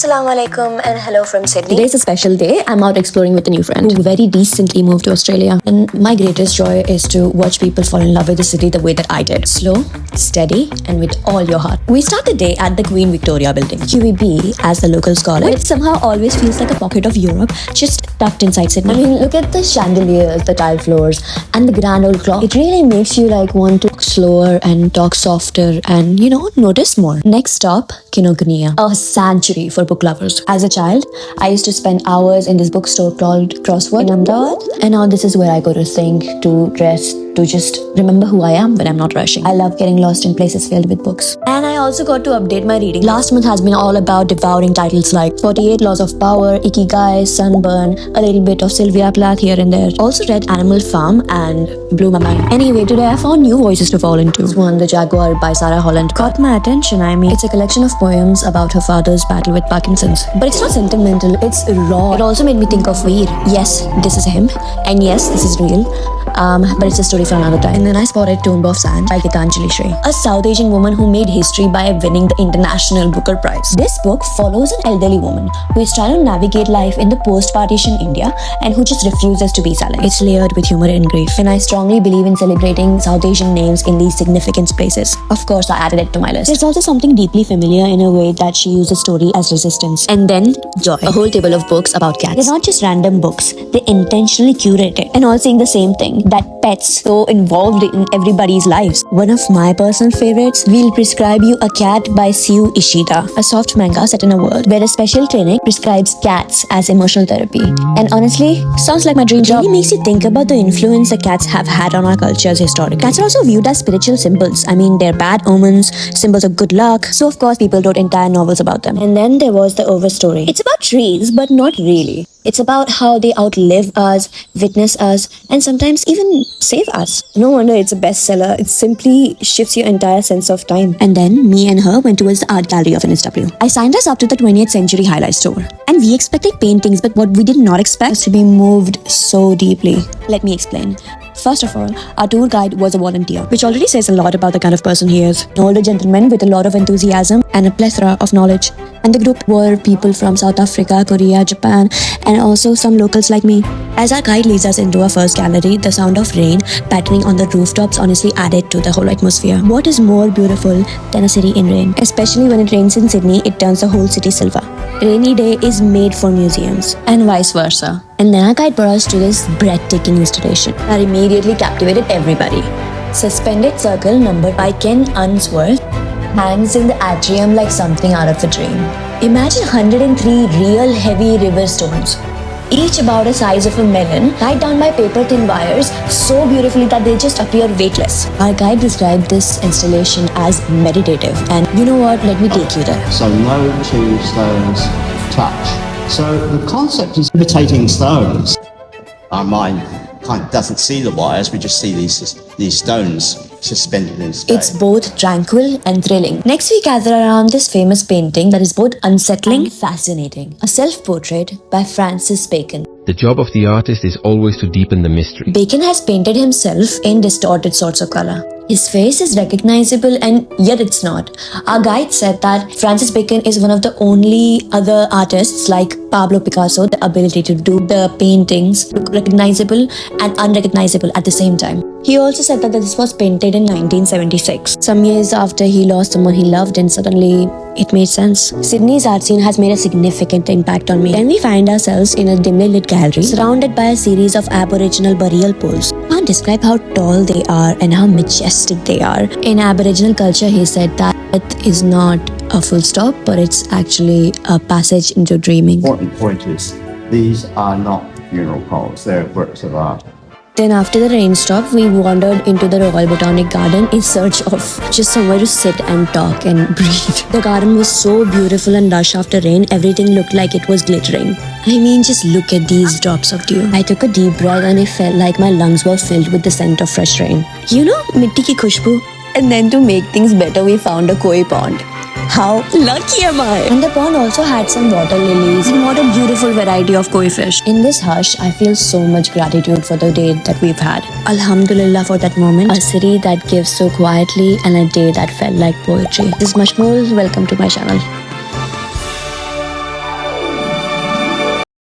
Assalamu alaikum and hello from Sydney. Today's a special day. I'm out exploring with a new friend who very recently moved to Australia. And my greatest joy is to watch people fall in love with the city the way that I did. Slow, steady, and with all your heart. We start the day at the Queen Victoria building. QVB, as the locals call it, somehow always feels like a pocket of Europe just tucked inside Sydney. I mean, look at the chandeliers, the tile floors, and the grand old clock. It really makes you want to talk slower and talk softer and, notice more. Next stop, Kinokuniya, a sanctuary for book lovers. As a child, I used to spend hours in this bookstore called Crossword in Ahmedabad. And now this is where I go to think, to rest, to just remember who I am when I'm not rushing. I love getting lost in places filled with books. And I also got to update my reading. Last month has been all about devouring titles like 48 Laws of Power, Ikigai, Sunburn, a little bit of Sylvia Plath here and there. Also read Animal Farm and blew my mind. Anyway, today I found new voices to fall into. This one, The Jaguar by Sarah Holland, caught my attention. It's a collection of poems about her father's battle with Parkinson's. But it's not sentimental, it's raw. It also made me think of Veer. Yes, this is him. And yes, this is real. But it's a story for another time. And then I spotted Tomb of Sand by Gitanjali Shrey, a South Asian woman who made history by winning the International Booker Prize. This book follows an elderly woman who is trying to navigate life in the post-partition India and who just refuses to be silent. It's layered with humor and grief, and I strongly believe in celebrating South Asian names in these significant spaces. Of course, I added it to my list. There's also something deeply familiar in a way that she uses story as resistance. And then Joy, a whole table of books about cats. They're not just random books, they intentionally curated and all saying the same thing, that pets so involved in everybody's lives. One of my personal favorites, We'll Prescribe You a Cat by Sue Ishida, a soft manga set in a world where a special clinic prescribes cats as emotional therapy. And honestly, sounds like my dream job. It really makes you think about the influence that cats have had on our cultures historically. Cats are also viewed as spiritual symbols. They're bad omens, symbols of good luck. So of course people wrote entire novels about them. And then there was The Overstory. It's about trees, but not really. It's about how they outlive us, witness us, and sometimes even save us. No wonder it's a bestseller. It simply shifts your entire sense of time. And then me and her went towards the art gallery of NSW. I signed us up to the 20th Century Highlights tour. And we expected paintings, but what we did not expect was to be moved so deeply. Let me explain. First of all, our tour guide was a volunteer, which already says a lot about the kind of person he is. An older gentleman with a lot of enthusiasm and a plethora of knowledge. And the group were people from South Africa, Korea, Japan, and also some locals like me. As our guide leads us into our first gallery, the sound of rain pattering on the rooftops honestly added to the whole atmosphere. What is more beautiful than a city in rain? Especially when it rains in Sydney, it turns the whole city silver. Rainy day is made for museums, and vice versa. And then our guide brought us to this breathtaking installation that immediately captivated everybody. Suspended Circle, numbered by Ken Unsworth, hangs in the atrium like something out of a dream. Imagine 103 real heavy river stones, each about the size of a melon, tied down by paper-thin wires so beautifully that they just appear weightless. Our guide described this installation as meditative, and you know what? Let me take you there. So no two stones touch. So the concept is imitating stones. Our mind kind of doesn't see the wires, we just see these stones suspended in space. It's both tranquil and thrilling. Next we gather around this famous painting that is both unsettling and fascinating. A self-portrait by Francis Bacon. The job of the artist is always to deepen the mystery. Bacon has painted himself in distorted sorts of color. His face is recognizable and yet it's not. Our guide said that Francis Bacon is one of the only other artists like Pablo Picasso, the ability to do the paintings look recognizable and unrecognizable at the same time. He also said that this was painted in 1976, some years after he lost someone he loved, and suddenly it made sense. Sydney's art scene has made a significant impact on me. Then we find ourselves in a dimly lit gallery surrounded by a series of Aboriginal burial poles. I can't describe how tall they are and how majestic they are. In Aboriginal culture, he said that death is not a full stop, but it's actually a passage into dreaming. Important point is, these are not funeral poles, they're works of art. Then after the rain stopped, we wandered into the Royal Botanic Garden in search of just somewhere to sit and talk and breathe. The garden was so beautiful and lush after rain, everything looked like it was glittering. Just look at these drops of dew. I took a deep breath and it felt like my lungs were filled with the scent of fresh rain. Mitti ki khushboo. And then to make things better, we found a koi pond. How lucky am I? And the pond also had some water lilies and what a beautiful variety of koi fish. In this hush, I feel so much gratitude for the day that we've had. Alhamdulillah for that moment. A city that gives so quietly and a day that felt like poetry. This is Mashmool. Welcome to my channel.